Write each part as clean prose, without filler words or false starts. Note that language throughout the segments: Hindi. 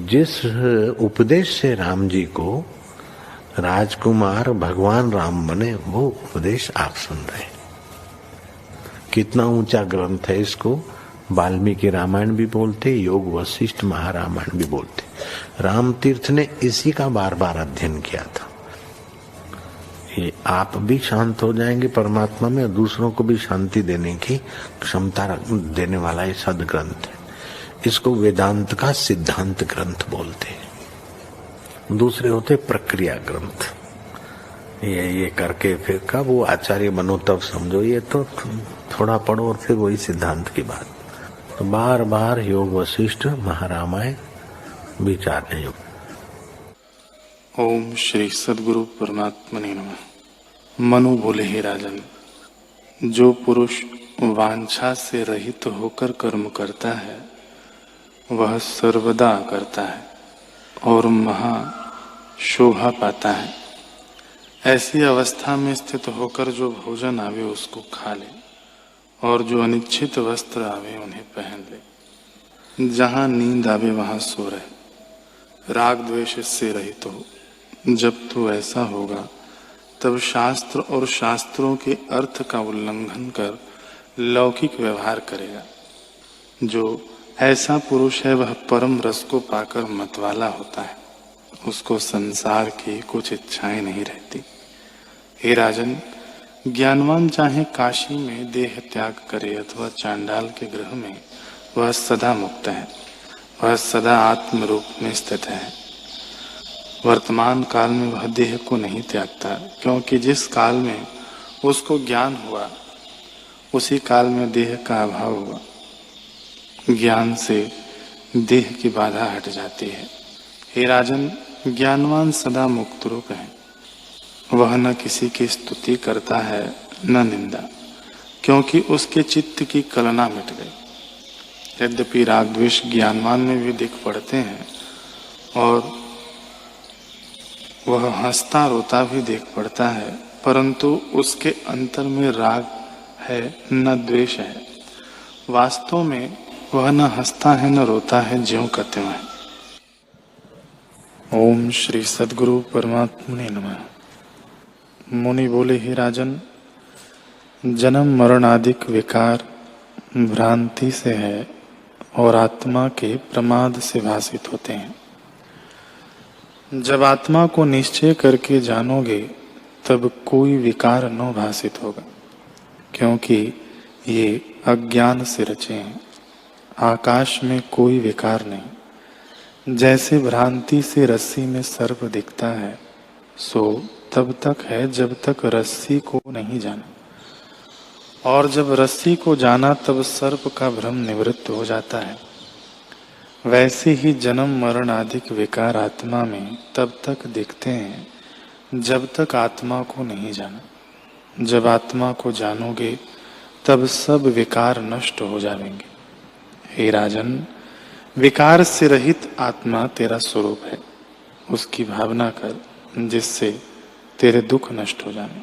जिस उपदेश से राम जी को राजकुमार भगवान राम बने, वो उपदेश आप सुन रहे हैं। कितना ऊंचा ग्रंथ है। इसको वाल्मीकि रामायण भी बोलते, योग वशिष्ठ महारामायण भी बोलते। राम तीर्थ ने इसी का बार बार अध्ययन किया था। ये आप भी शांत हो जाएंगे परमात्मा में, और दूसरों को भी शांति देने की क्षमता देने वाला ये सदग्रंथ है। इसको वेदांत का सिद्धांत ग्रंथ बोलते हैं। दूसरे होते प्रक्रिया ग्रंथ। ये करके फिर कब वो आचार्य बनो तब समझो, ये तो थोड़ा पढ़ो और फिर वही सिद्धांत की बात। तो बार बार योग वशिष्ठ महारामायण विचारने योग। ओम श्री सद्गुरु परमात्मने नमः। मनु बोले, हे राजन, जो पुरुष वांछा से रहित होकर कर्म करता है वह सर्वदा करता है और महा शोभा पाता है। ऐसी अवस्था में स्थित होकर जो भोजन आवे उसको खा ले, और जो अनिच्छित वस्त्र आवे उन्हें पहन ले। जहाँ नींद आवे वहाँ सो रहे, राग द्वेष से रहित हो। जब तू ऐसा होगा तब शास्त्र और शास्त्रों के अर्थ का उल्लंघन कर लौकिक व्यवहार करेगा। जो ऐसा पुरुष है वह परम रस को पाकर मतवाला होता है, उसको संसार की कुछ इच्छाएं नहीं रहती। हे राजन, ज्ञानवान चाहे काशी में देह त्याग करे अथवा चांडाल के गृह में, वह सदा मुक्त है, वह सदा आत्म रूप में स्थित है। वर्तमान काल में वह देह को नहीं त्यागता, क्योंकि जिस काल में उसको ज्ञान हुआ उसी काल में देह का अभाव हुआ। ज्ञान से देह की बाधा हट जाती है। हे राजन, ज्ञानवान सदा मुक्त रूप है, वह न किसी की स्तुति करता है न निंदा, क्योंकि उसके चित्त की कलना मिट गई। यद्यपि राग द्वेष ज्ञानवान में भी दिख पड़ते हैं और वह हंसता रोता भी देख पड़ता है, परंतु उसके अंतर में राग है न द्वेष है। वास्तव में वह न हंसता है न रोता है, ज्यों का त्यों है। ओम श्री सद्गुरु परमात्मने नमः। मुनि बोले, हे राजन, जन्म मरण आदिक विकार भ्रांति से है और आत्मा के प्रमाद से भासित होते हैं। जब आत्मा को निश्चय करके जानोगे तब कोई विकार न भासित होगा, क्योंकि ये अज्ञान से रचे हैं। आकाश में कोई विकार नहीं। जैसे भ्रांति से रस्सी में सर्प दिखता है, सो तब तक है जब तक रस्सी को नहीं जाना, और जब रस्सी को जाना तब सर्प का भ्रम निवृत्त हो जाता है। वैसे ही जन्म मरण आदि विकार आत्मा में तब तक दिखते हैं जब तक आत्मा को नहीं जाना। जब आत्मा को जानोगे तब सब विकार नष्ट हो जाएंगे। हे राजन, विकार से रहित आत्मा तेरा स्वरूप है, उसकी भावना कर, जिससे तेरे दुख नष्ट हो जाने।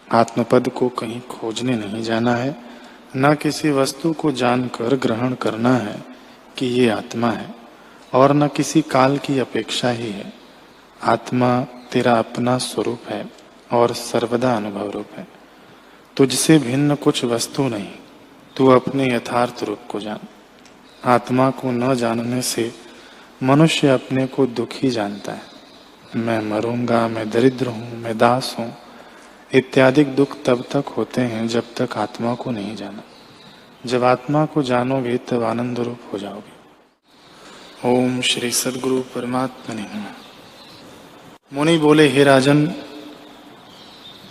आत्मपद को कहीं खोजने नहीं जाना है, न किसी वस्तु को जानकर ग्रहण करना है कि ये आत्मा है, और न किसी काल की अपेक्षा ही है। आत्मा तेरा अपना स्वरूप है और सर्वदा अनुभव रूप है। तुझसे भिन्न कुछ वस्तु नहीं, तू अपने यथार्थ रूप को जान। आत्मा को न जानने से मनुष्य अपने को दुखी जानता है। मैं मरूंगा, मैं दरिद्र हूँ, मैं दास हूँ इत्यादि दुख तब तक होते हैं जब तक आत्मा को नहीं जाना। जब आत्मा को जानोगे तब आनंद रूप हो जाओगे। ओम श्री सद्गुरु परमात्मने नमः। मुनि बोले, हे राजन,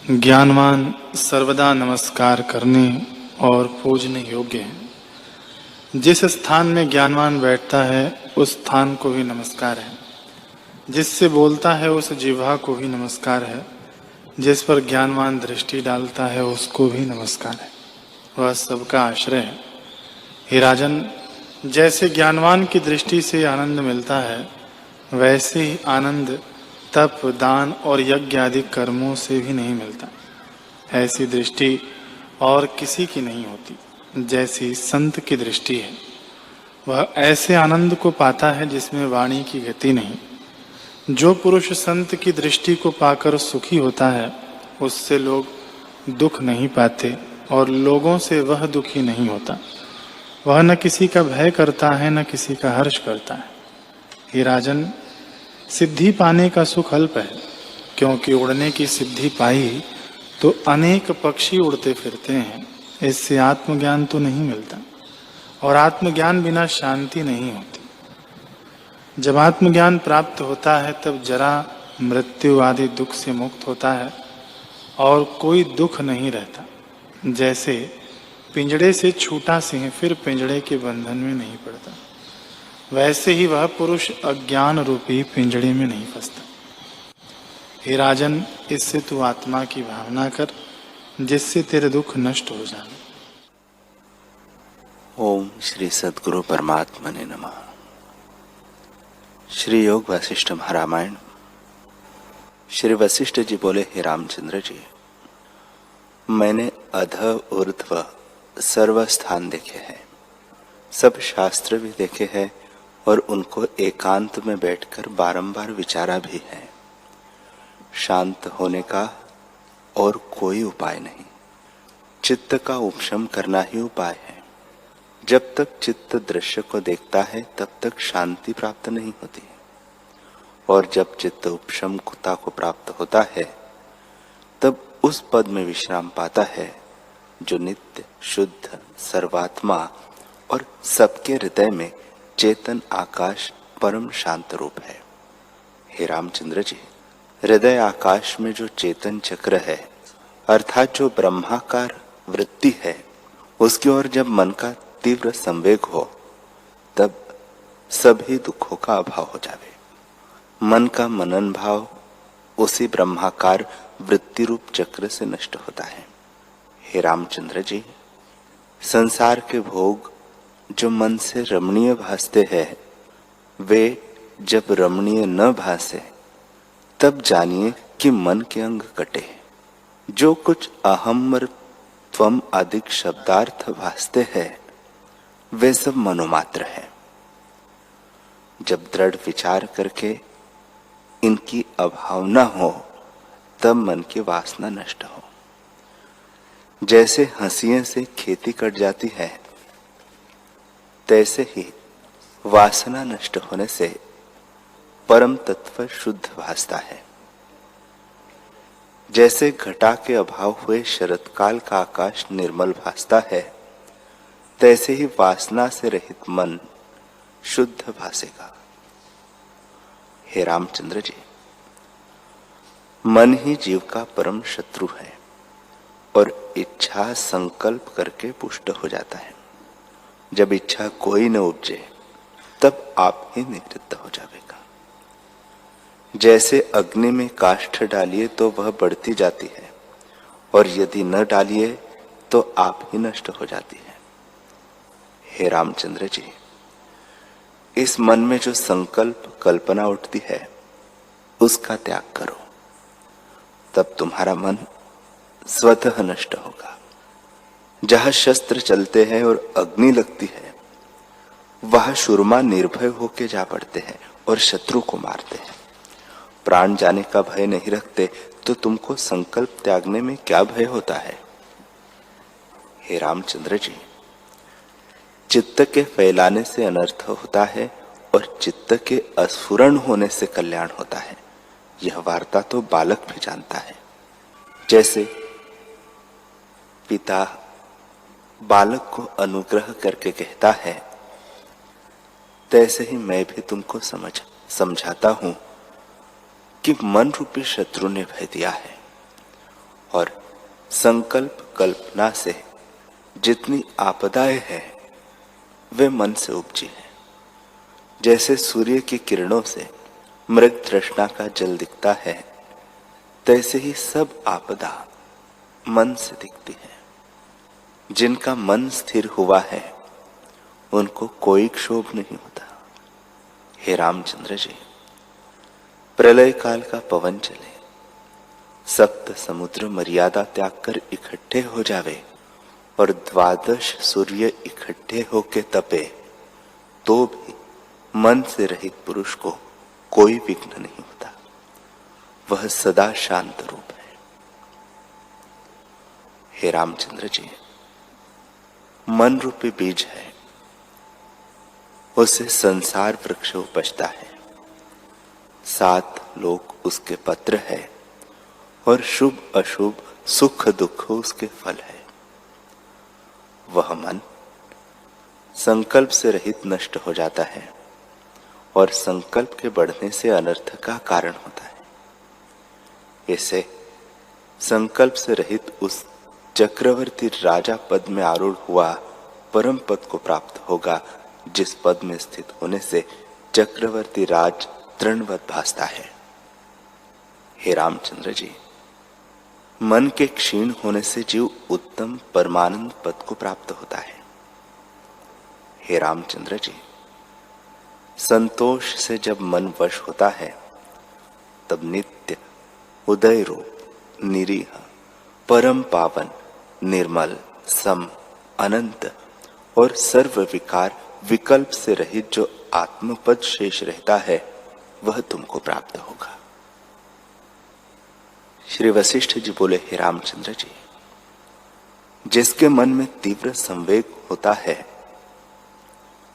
ज्ञानवान सर्वदा नमस्कार करने और पूजने योग्य है। जिस स्थान में ज्ञानवान बैठता है उस स्थान को भी नमस्कार है। जिससे बोलता है उस जिह्वा को भी नमस्कार है। जिस पर ज्ञानवान दृष्टि डालता है उसको भी नमस्कार है। वह सबका आश्रय है। हे राजन, जैसे ज्ञानवान की दृष्टि से आनंद मिलता है, वैसे ही आनंद तप, दान और यज्ञ आदि कर्मों से भी नहीं मिलता। ऐसी दृष्टि और किसी की नहीं होती जैसी संत की दृष्टि है। वह ऐसे आनंद को पाता है जिसमें वाणी की गति नहीं। जो पुरुष संत की दृष्टि को पाकर सुखी होता है, उससे लोग दुख नहीं पाते और लोगों से वह दुखी नहीं होता। वह न किसी का भय करता है, न किसी का हर्ष करता है। हे राजन, सिद्धि पाने का सुख अल्प है, क्योंकि उड़ने की सिद्धि पाई तो अनेक पक्षी उड़ते फिरते हैं। इससे आत्मज्ञान तो नहीं मिलता, और आत्मज्ञान बिना शांति नहीं होती। जब आत्मज्ञान प्राप्त होता है तब जरा मृत्यु आदि दुख से मुक्त होता है और कोई दुख नहीं रहता। जैसे पिंजड़े से छूटा सिंह फिर पिंजड़े के बंधन में नहीं पड़ता, वैसे ही वह पुरुष अज्ञान रूपी पिंजड़े में नहीं फंसता। हे राजन, इससे तू आत्मा की भावना कर, जिससे तेरे दुख नष्ट हो जाए। ओम श्री सद्गुरु परमात्मने नमः। श्री योग वशिष्ठ महारामायण। श्री वशिष्ठ जी बोले, हे रामचंद्र जी, मैंने अध ऊर्ध्व सर्व स्थान देखे हैं, सब शास्त्र भी देखे हैं और उनको एकांत में बैठकर बारंबार विचारा भी है। शांत होने का और कोई उपाय नहीं, चित्त का उपशम करना ही उपाय है। जब तक चित्त दृश्य को देखता है तब तक शांति प्राप्त नहीं होती, और जब चित्त उपशमता को प्राप्त होता है तब उस पद में विश्राम पाता है जो नित्य शुद्ध सर्वात्मा और सबके हृदय में चेतन आकाश परम शांत रूप है। हे रामचंद्र जी, हृदय आकाश में जो चेतन चक्र है, अर्थात जो ब्रह्माकार वृत्ति है, उसकी ओर जब मन का तीव्र संवेग हो तब सभी दुखों का अभाव हो जावे। मन का मनन भाव उसी ब्रह्माकार वृत्ति रूप चक्र से नष्ट होता है। हे रामचंद्र जी, संसार के भोग जो मन से रमणीय भासते हैं, वे जब रमणीय न भासे तब जानिए कि मन के अंग कटे। जो कुछ अहम त्वम अधिक शब्दार्थ भासते हैं, वे सब मनोमात्र है। जब दृढ़ विचार करके इनकी अभावना हो तब मन की वासना नष्ट हो। जैसे हंसिये से खेती कट जाती है, तैसे ही वासना नष्ट होने से परम तत्व शुद्ध भासता है। जैसे घटा के अभाव हुए शरतकाल का आकाश निर्मल भासता है, तैसे ही वासना से रहित मन शुद्ध भासेगा। हे रामचंद्र जी, मन ही जीव का परम शत्रु है और इच्छा संकल्प करके पुष्ट हो जाता है। जब इच्छा कोई न उपजे तब आप ही निवृत्त हो जाएगा। जैसे अग्नि में काष्ठ डालिए तो वह बढ़ती जाती है, और यदि न डालिए तो आप ही नष्ट हो जाती है। हे रामचंद्र जी, इस मन में जो संकल्प कल्पना उठती है उसका त्याग करो, तब तुम्हारा मन स्वतः नष्ट होगा। जहां शस्त्र चलते हैं और अग्नि लगती है, वहां शूरमा निर्भय होके जा पड़ते हैं और शत्रु को मारते हैं। प्राण जाने का भय नहीं रखते तो तुमको संकल्प त्यागने में क्या भय होता है। हे रामचंद्र जी, चित्त के फैलाने से अनर्थ होता है और चित्त के अस्फुरण होने से कल्याण होता है। यह वार्ता तो बालक भी जानता है। जैसे पिता बालक को अनुग्रह करके कहता है, तैसे ही मैं भी तुमको समझाता हूं कि मन रूपी शत्रु ने भय दिया है, और संकल्प कल्पना से जितनी आपदाएं हैं वे मन से उपजी है। जैसे सूर्य की किरणों से मृग तृष्णा का जल दिखता है, तैसे ही सब आपदा मन से दिखती है। जिनका मन स्थिर हुआ है उनको कोई क्षोभ नहीं होता। हे रामचंद्र जी, प्रलय काल का पवन चले, सप्त समुद्र मर्यादा त्याग कर इकट्ठे हो जावे और 12 सूर्य इकट्ठे होके तपे, तो भी मन से रहित पुरुष को कोई विघ्न नहीं होता। वह सदा शांत रूप है। हे रामचंद्र जी, मन रूपी बीज है, उसे संसार वृक्ष उपजता है। 7 लोक उसके पत्र है और शुभ अशुभ सुख दुख उसके फल है। वह मन संकल्प से रहित नष्ट हो जाता है और संकल्प के बढ़ने से अनर्थ का कारण होता है। इसे संकल्प से रहित उस चक्रवर्ती राजा पद में आरूढ़ हुआ परम पद को प्राप्त होगा, जिस पद में स्थित होने से चक्रवर्ती राज तृणवत भासता है। हे रामचंद्र जी, मन के क्षीण होने से जीव उत्तम परमानंद पद को प्राप्त होता है। हे रामचंद्र जी, संतोष से जब मन वश होता है तब नित्य उदय रूप निरीह परम पावन निर्मल सम अनंत और सर्व विकार विकल्प से रहित जो आत्मपद शेष रहता है वह तुमको प्राप्त होगा। श्री वशिष्ठ जी बोले, हे रामचंद्र जी, जिसके मन में तीव्र संवेग होता है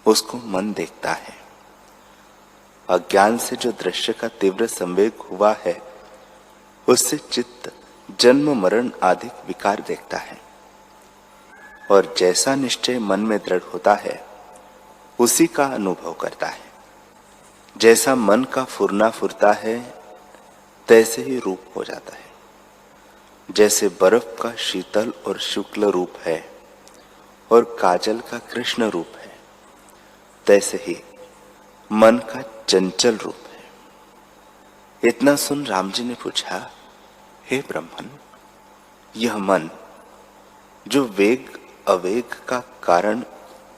उसको मन देखता है। अज्ञान से जो दृश्य का तीव्र संवेग हुआ है उससे चित्त जन्म मरण आदि विकार देखता है, और जैसा निश्चय मन में दृढ़ होता है उसी का अनुभव करता है। जैसा मन का फुरना फुरता है तैसे ही रूप हो जाता है। जैसे बर्फ का शीतल और शुक्ल रूप है और काजल का कृष्ण रूप है, तैसे ही मन का चंचल रूप है। इतना सुन राम जी ने पूछा, हे ब्रह्मन, यह मन जो वेग अवेग का कारण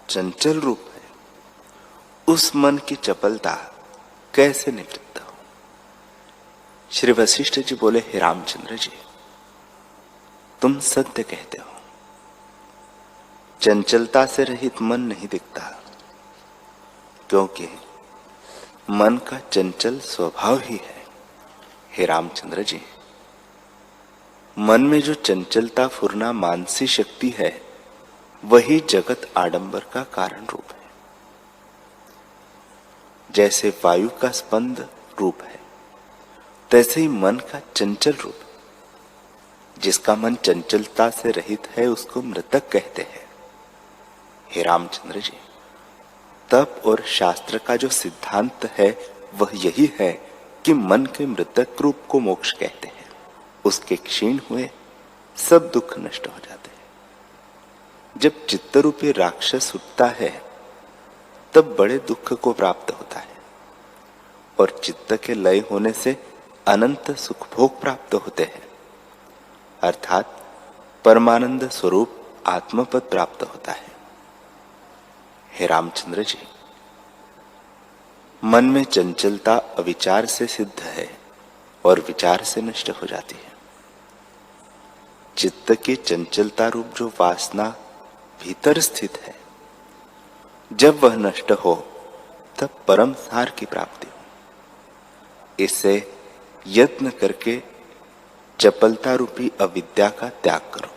चंचल रूप है, उस मन की चपलता कैसे निवृत्त हो? श्री वशिष्ठ जी बोले, हे रामचंद्र जी, तुम सत्य कहते हो। चंचलता से रहित मन नहीं दिखता, क्योंकि मन का चंचल स्वभाव ही है। हे रामचंद्र जी, मन में जो चंचलता फुरना मानसी शक्ति है वही जगत आडंबर का कारण रूप है। जैसे वायु का स्पंद रूप है, तैसे ही मन का चंचल रूप है। जिसका मन चंचलता से रहित है उसको मृतक कहते हैं। हे रामचंद्र जी, तप और शास्त्र का जो सिद्धांत है वह यही है कि मन के मृतक रूप को मोक्ष कहते हैं। उसके क्षीण हुए सब दुख नष्ट हो जाते हैं। जब चित्त रूपी राक्षस उठता है तब बड़े दुख को प्राप्त होता है, और चित्त के लय होने से अनंत सुख भोग प्राप्त होते हैं, अर्थात परमानंद स्वरूप आत्मपद प्राप्त होता है। हे रामचंद्र जी, मन में चंचलता अविचार से सिद्ध है और विचार से नष्ट हो जाती है। चित्त की चंचलता रूप जो वासना भीतर स्थित है, जब वह नष्ट हो तब परम सार की प्राप्ति हो। इससे यत्न करके चपलता रूपी अविद्या का त्याग करो।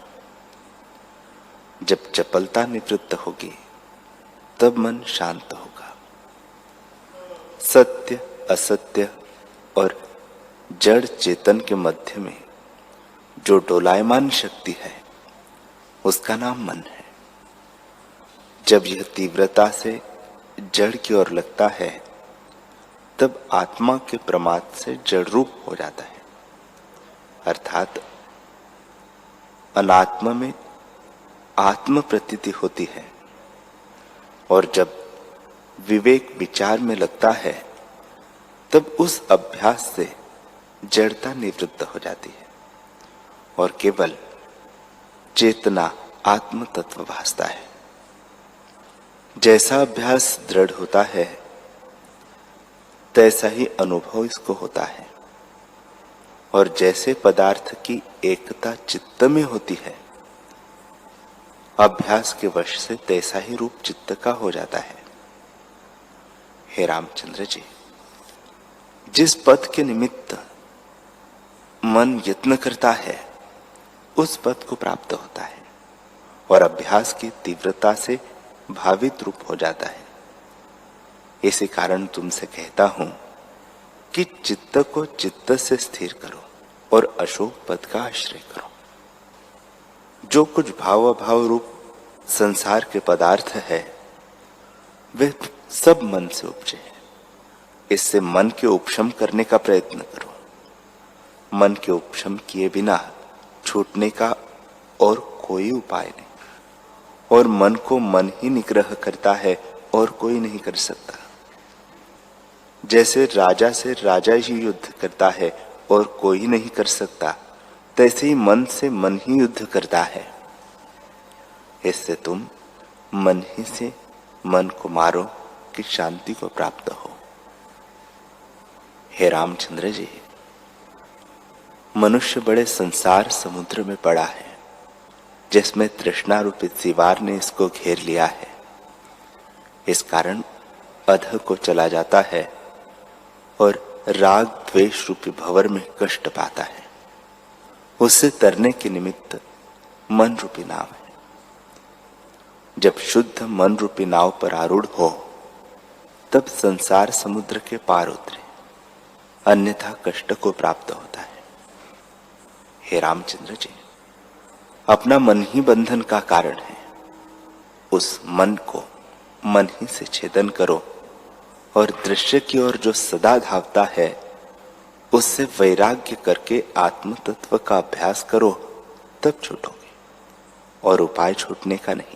जब चपलता निवृत्त होगी तब मन शांत होगा। सत्य असत्य और जड़ चेतन के मध्य में जो डोलायमान शक्ति है उसका नाम मन है। जब यह तीव्रता से जड़ की ओर लगता है तब आत्मा के प्रमाद से जड़ रूप हो जाता है, अर्थात अनात्मा में आत्म प्रतीति होती है। और जब विवेक विचार में लगता है तब उस अभ्यास से जड़ता निवृत्त हो जाती है और केवल चेतना आत्म तत्व भासता है। जैसा अभ्यास दृढ़ होता है तैसा ही अनुभव इसको होता है, और जैसे पदार्थ की एकता चित्त में होती है, अभ्यास के वश से तैसा ही रूप चित्त का हो जाता है। हे रामचंद्र जी, जिस पद के निमित्त मन यत्न करता है उस पद को प्राप्त होता है और अभ्यास की तीव्रता से भावित रूप हो जाता है। इसी कारण तुमसे कहता हूं कि चित्त को चित्त से स्थिर करो और अशोक पद का आश्रय करो। जो कुछ भाव अभाव रूप संसार के पदार्थ है वे सब मन से उपजे हैं। इससे मन के उपशम करने का प्रयत्न करो। मन के उपशम किए बिना छूटने का और कोई उपाय नहीं, और मन को मन ही निग्रह करता है और कोई नहीं कर सकता। जैसे राजा से राजा ही युद्ध करता है और कोई नहीं कर सकता, तैसे ही मन से मन ही युद्ध करता है। इससे तुम मन ही से मन को मारो कि शांति को प्राप्त हो। हे रामचंद्र जी, मनुष्य बड़े संसार समुद्र में पड़ा है, जिसमें तृष्णा रूपी दीवार ने इसको घेर लिया है। इस कारण अध को चला जाता है और राग द्वेष रूपी भंवर में कष्ट पाता है। उससे तरने के निमित्त मन रूपी नाव है। जब शुद्ध मन रूपी नाव पर आरूढ़ हो तब संसार समुद्र के पार उतरे, अन्यथा कष्ट को प्राप्त होता है। हे रामचंद्र जी, अपना मन ही बंधन का कारण है। उस मन को मन ही से छेदन करो और दृश्य की ओर जो सदा धावता है उससे वैराग्य करके आत्म तत्व का अभ्यास करो, तब छूटोगे, और उपाय छूटने का नहीं।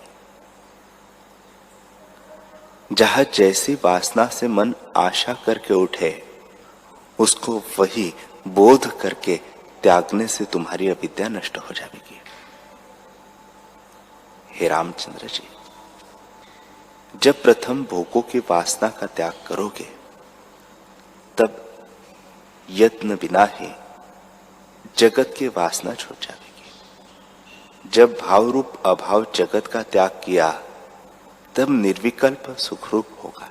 जहां जैसी वासना से मन आशा करके उठे उसको वही बोध करके त्यागने से तुम्हारी अविद्या नष्ट हो जाएगी। हे रामचंद्र जी, जब प्रथम भोगों की वासना का त्याग करोगे तब यत्न बिना ही जगत की वासना छूट जाएगी। जब भाव रूप अभाव जगत का त्याग किया तब निर्विकल्प सुखरूप होगा।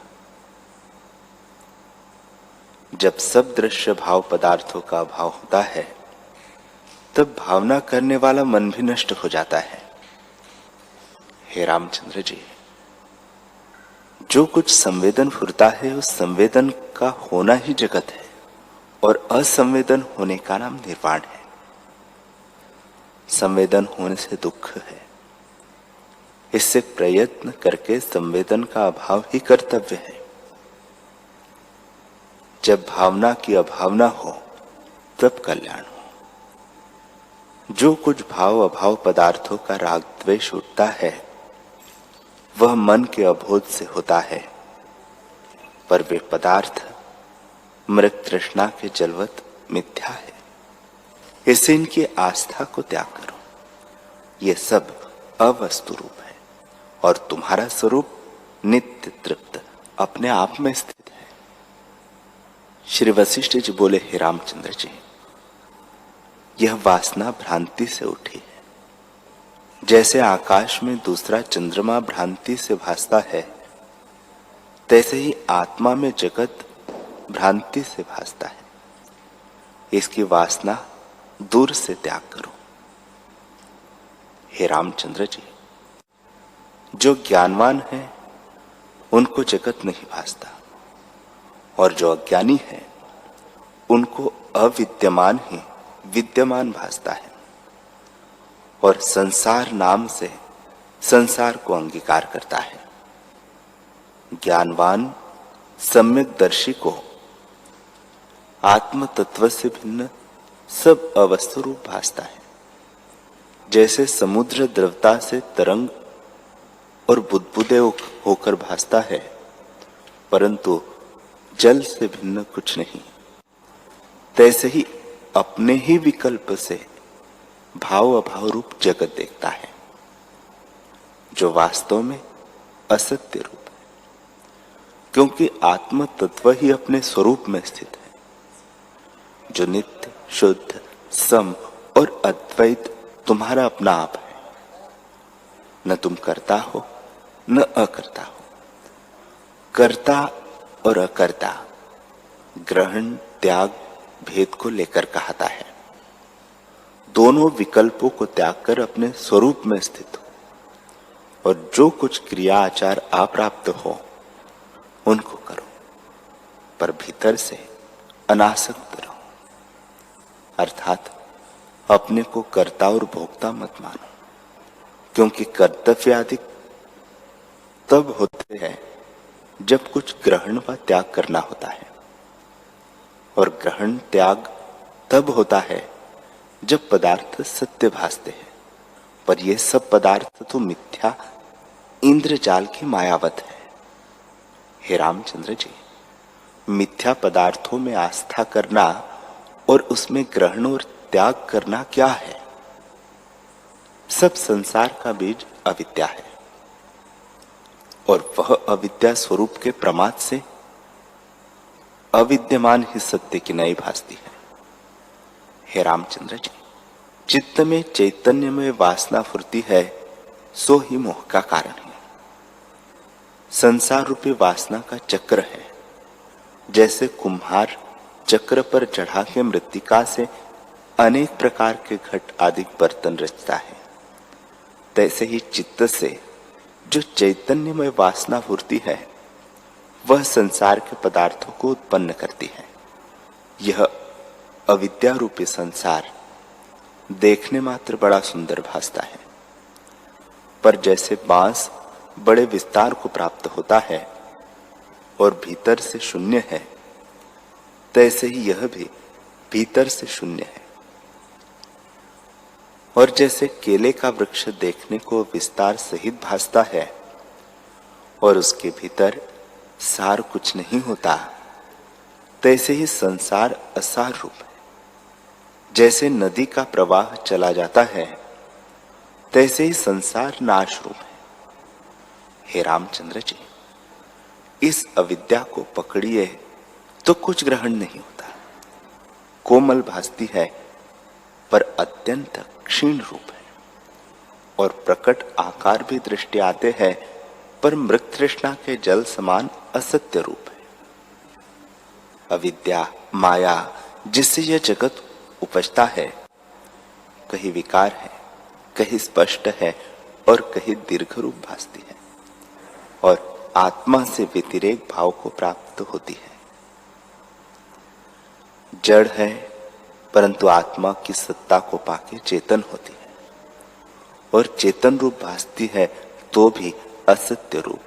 जब सब दृश्य भाव पदार्थों का अभाव होता है तब भावना करने वाला मन भी नष्ट हो जाता है। हे रामचंद्र जी, जो कुछ संवेदन फुरता है उस संवेदन का होना ही जगत है, और असंवेदन होने का नाम निर्वाण है। संवेदन होने से दुख है। इससे प्रयत्न करके संवेदन का अभाव ही कर्तव्य है। जब भावना की अभावना हो तब कल्याण हो। जो कुछ भाव अभाव पदार्थों का राग द्वेष उठता है वह मन के अबोध से होता है, पर वे पदार्थ मृग तृष्णा के जलवत मिथ्या है। इससे इनकी आस्था को त्याग करो। ये सब अवस्तु रूप है और तुम्हारा स्वरूप नित्य तृप्त अपने आप में स्थित है। श्री वशिष्ठ जी बोले, हे रामचंद्र जी, यह वासना भ्रांति से उठी है। जैसे आकाश में दूसरा चंद्रमा भ्रांति से भासता है, तैसे ही आत्मा में जगत भ्रांति से भासता है। इसकी वासना दूर से त्याग करो। हे रामचंद्र जी, जो ज्ञानवान है उनको जगत नहीं भासता, और जो अज्ञानी है उनको अविद्यमान ही विद्यमान भासता है, और संसार नाम से संसार को अंगीकार करता है। ज्ञानवान सम्यक दर्शी को आत्म तत्व से भिन्न सब अवस्तु रूप भासता है। जैसे समुद्र द्रवता से तरंग और बुदबुदे होकर भासता है, परंतु जल से भिन्न कुछ नहीं, तैसे ही अपने ही विकल्प से भाव अभाव रूप जगत देखता है, जो वास्तव में असत्य रूप है, क्योंकि आत्म तत्व ही अपने स्वरूप में स्थित है, जो नित्य शुद्ध सम और अद्वैत तुम्हारा अपना आप है। न तुम करता हो न अकर्ता हो। कर्ता और अकर्ता, ग्रहण त्याग भेद को लेकर कहता है। दोनों विकल्पों को त्याग कर अपने स्वरूप में स्थित हो और जो कुछ क्रिया आचार अप्राप्त हो उनको करो, पर भीतर से अनासक्त रहो। अर्थात अपने को कर्ता और भोक्ता मत मानो, क्योंकि कर्तव्य आदि तब होते हैं जब कुछ ग्रहण व त्याग करना होता है, और ग्रहण त्याग तब होता है जब पदार्थ सत्य भासते हैं, पर ये सब पदार्थ तो मिथ्या इंद्रजाल की मायावत है। हे रामचंद्र जी, मिथ्या पदार्थों में आस्था करना और उसमें ग्रहण और त्याग करना क्या है? सब संसार का बीज अविद्या है, और वह अविद्या स्वरूप के प्रमाद से अविद्यमान ही सत्य की नई भासती है। हे रामचंद्र जी, चित्त में चैतन्य में वासना फुर्ती है, सो ही मोह का कारण है। संसार रूपी वासना का चक्र है। जैसे कुम्हार चक्र पर चढ़ा के मृत्तिका से अनेक प्रकार के घट आदि बर्तन रचता है, तैसे ही चित्त से जो चैतन्यमय वासना फुर्ती है वह संसार के पदार्थों को उत्पन्न करती है। यह अविद्या रूपी संसार देखने मात्र बड़ा सुंदर भासता है, पर जैसे बांस बड़े विस्तार को प्राप्त होता है और भीतर से शून्य है, तैसे ही यह भी भीतर से शून्य है। और जैसे केले का वृक्ष देखने को विस्तार सहित भासता है और उसके भीतर सार कुछ नहीं होता, तैसे ही संसार असार रूप है। जैसे नदी का प्रवाह चला जाता है, तैसे ही संसार नाश रूप है। हे रामचंद्र जी, इस अविद्या को पकड़िए तो कुछ ग्रहण नहीं होता। कोमल भासती है पर अत्यंत क्षीण रूप है, और प्रकट आकार भी दृष्टि आते हैं, पर मृत तृष्णा के जल समान असत्य रूप है। अविद्या माया जिससे यह जगत उपजता है, कहीं विकार है, कहीं स्पष्ट है और कहीं दीर्घ रूप भासती है, और आत्मा से व्यतिरेक भाव को प्राप्त होती है। जड़ है परंतु आत्मा की सत्ता को पाके चेतन होती है, और चेतन रूप भासती है तो भी असत्य रूप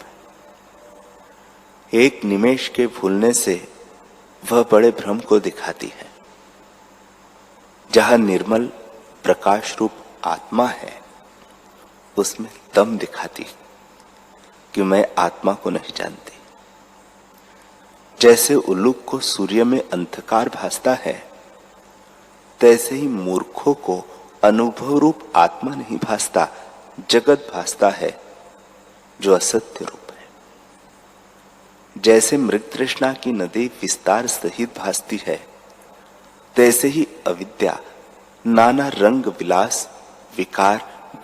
है। एक निमेष के भूलने से वह बड़े भ्रम को दिखाती है। जहां निर्मल प्रकाश रूप आत्मा है, उसमें दम दिखाती कि मैं आत्मा को नहीं जानती। जैसे उल्लूक को सूर्य में अंधकार भासता है, तैसे ही मूर्खों को अनुभव रूप आत्मा नहीं भासता, जगत भासता है जो असत्य रूप है। जैसे मृग तृष्णा की नदी विस्तार सहित भासती है, तैसे ही अविद्या नाना रंग विलास विकार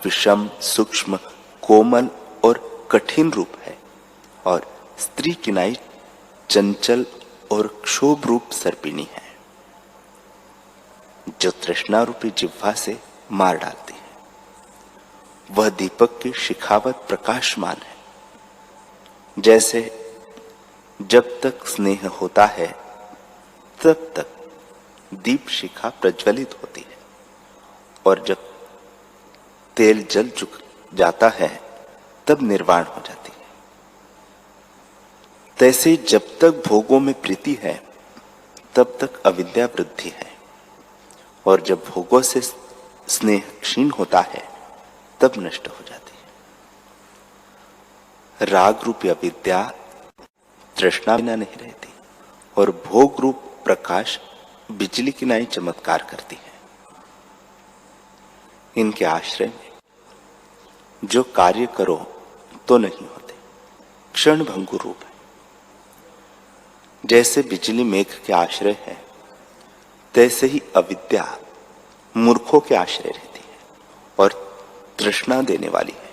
विषम सूक्ष्म कोमल और कठिन रूप है, और स्त्री किनाई चंचल और क्षोभ रूप सर्पिणी है, जो तृष्णा रूपी जिह्वा से मार डालती है। वह दीपक की शिखावत प्रकाशमान है। जैसे जब तक स्नेह होता है तब तक दीप शिखा प्रज्वलित होती है, और जब तेल जल चुक जाता है तब निर्वाण हो जाती है। तैसे जब तक भोगों में प्रीति है तब तक अविद्या वृद्धि है, और जब भोगों से स्नेह क्षीण होता है तब नष्ट हो जाती है। राग रूपी अविद्या तृष्णा बिना नहीं रहती, और भोग रूप प्रकाश बिजली की नाई चमत्कार करती है। इनके आश्रय में जो कार्य करो तो नहीं होते, क्षण भंगु रूप है। जैसे बिजली मेघ के आश्रय है, तैसे ही अविद्या मूर्खों के आश्रय रहती है और तृष्णा देने वाली है।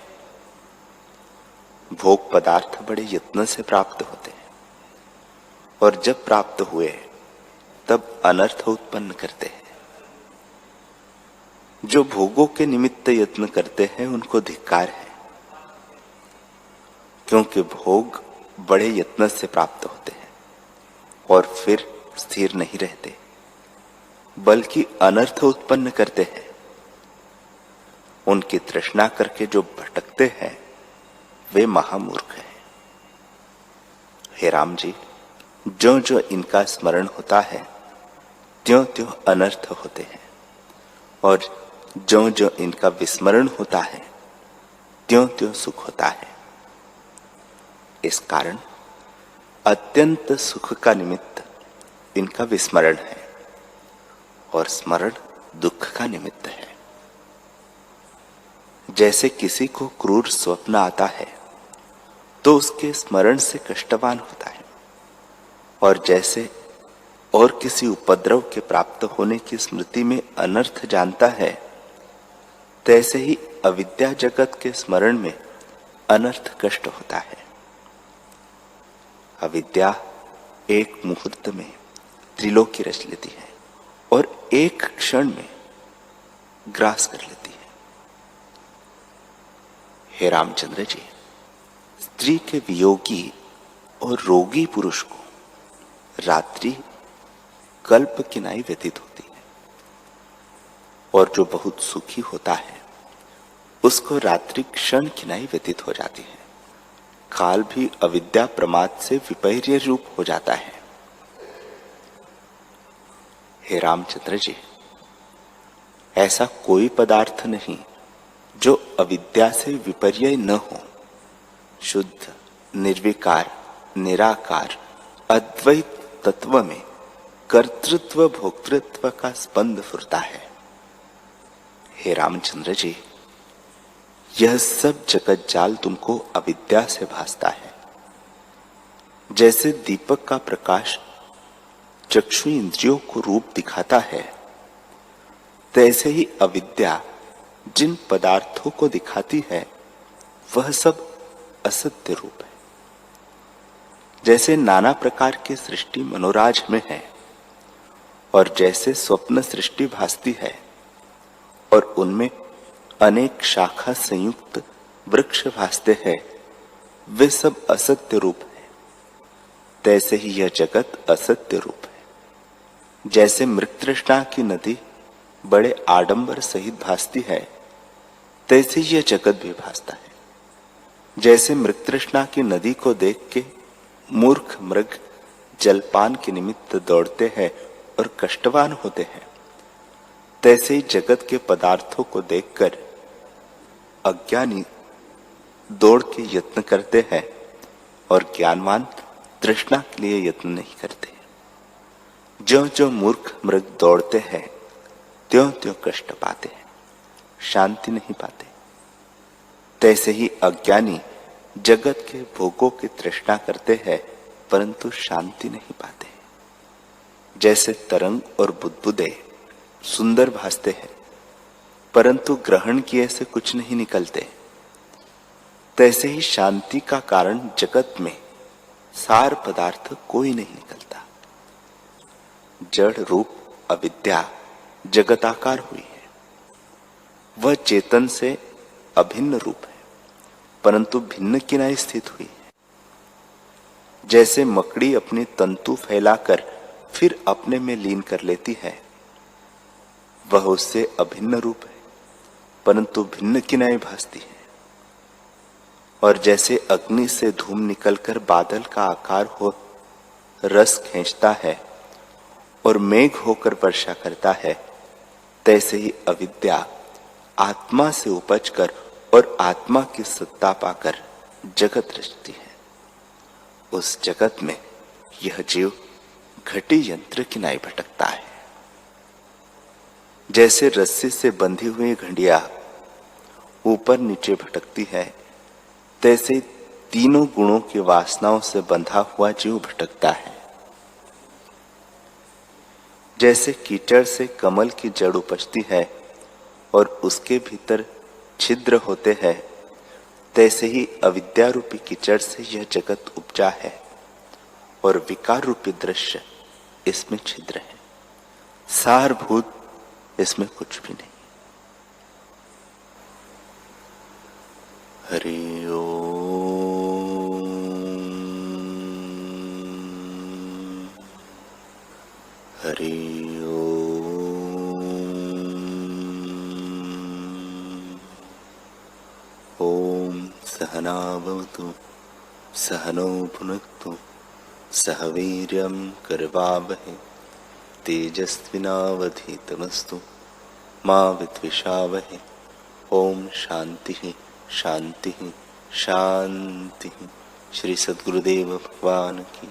भोग पदार्थ बड़े यत्न से प्राप्त होते हैं, और जब प्राप्त हुए तब अनर्थ उत्पन्न करते हैं। जो भोगों के निमित्त यत्न करते हैं उनको धिक्कार है, क्योंकि भोग बड़े यत्न से प्राप्त होते हैं और फिर स्थिर नहीं रहते, बल्कि अनर्थ उत्पन्न करते हैं। उनकी तृष्णा करके जो भटकते हैं वे महामूर्ख हैं। हे राम जी, जो जो इनका स्मरण होता है त्यों त्यों अनर्थ होते हैं, और जो जो इनका विस्मरण होता है त्यों त्यों सुख होता है। इस कारण अत्यंत सुख का निमित्त इनका विस्मरण है और स्मरण दुख का निमित्त है। जैसे किसी को क्रूर स्वप्न आता है तो उसके स्मरण से कष्टवान होता है, और जैसे और किसी उपद्रव के प्राप्त होने की स्मृति में अनर्थ जानता है, तैसे ही अविद्या जगत के स्मरण में अनर्थ कष्ट होता है। अविद्या एक मुहूर्त में त्रिलोकी रच लेती है और एक क्षण में ग्रास कर लेती है। हे रामचंद्र जी, स्त्री के वियोगी और रोगी पुरुष को रात्रि कल्प किनाई व्यतीत होती है, और जो बहुत सुखी होता है उसको रात्रि क्षण किनाई व्यतीत हो जाती है। काल भी अविद्या प्रमाद से विपर्य रूप हो जाता है। हे रामचंद्र जी, ऐसा कोई पदार्थ नहीं जो अविद्या से विपर्य न हो। शुद्ध, निर्विकार, निराकार अद्वैत तत्व में कर्तृत्व भोक्तृत्व का स्पंद फुरता है। हे रामचंद्र जी, यह सब जगत जाल तुमको अविद्या से भासता है। जैसे दीपक का प्रकाश चक्षु इंद्रियों को रूप दिखाता है, तैसे ही अविद्या जिन पदार्थों को दिखाती है वह सब असत्य रूप है। जैसे नाना प्रकार की सृष्टि मनोराज में है, और जैसे स्वप्न सृष्टि भासती है और उनमें अनेक शाखा संयुक्त वृक्ष भासते हैं, वे सब असत्य रूप है, तैसे ही यह जगत असत्य रूप है। जैसे मृगतृष्णा की नदी बड़े आडंबर सहित भासती है, तैसे यह जगत भी भासता है। जैसे मृगतृष्णा की नदी को देख के मूर्ख मृग जलपान के निमित्त दौड़ते हैं और कष्टवान होते हैं, तैसे ही जगत के पदार्थों को देखकर अज्ञानी दौड़ के यत्न करते हैं और ज्ञानवान तृष्णा के लिए यत्न नहीं करते। जो जो मूर्ख मृग दौड़ते हैं त्यों त्यों कष्ट पाते हैं, शांति नहीं पाते। तैसे ही अज्ञानी जगत के भोगों की तृष्णा करते हैं परंतु शांति नहीं पाते। जैसे तरंग और बुदबुदे सुंदर भासते हैं परंतु ग्रहण किए से कुछ नहीं निकलते, तैसे ही शांति का कारण जगत में सार पदार्थ कोई नहीं निकलता। जड़ रूप अविद्या जगताकार हुई है, वह चेतन से अभिन्न रूप है परंतु भिन्न किनारे स्थित हुई है। जैसे मकड़ी अपनी तंतु फैलाकर फिर अपने में लीन कर लेती है, वह उससे अभिन्न रूप है परंतु भिन्न किनारे भासती है। और जैसे अग्नि से धूम निकलकर बादल का आकार हो रस खींचता है और मेघ होकर वर्षा करता है, तैसे ही अविद्या आत्मा से उपजकर और आत्मा की सत्ता पाकर जगत रचती है। उस जगत में यह जीव घटी यंत्र की नाई भटकता है। जैसे रस्सी से बंधी हुई घंटिया ऊपर नीचे भटकती है, तैसे तीनों गुणों की वासनाओं से बंधा हुआ जीव भटकता है। जैसे कीचड़ से कमल की जड़ उपजती है और उसके भीतर छिद्र होते हैं, तैसे ही अविद्या रूपी कीचड़ से यह जगत उपजा है और विकार रूपी दृश्य इसमें छिद्र है, सारभूत इसमें कुछ भी नहीं। हरि ओम। हरि ओम। सहना भवतु सहनौ भुनक्तु सह वीर्यं करवावहै तेजस्विनावधीतमस्तु मा विद्विषावहै। ओम शांति शांति शांति। श्री सद्गुरुदेव भगवान की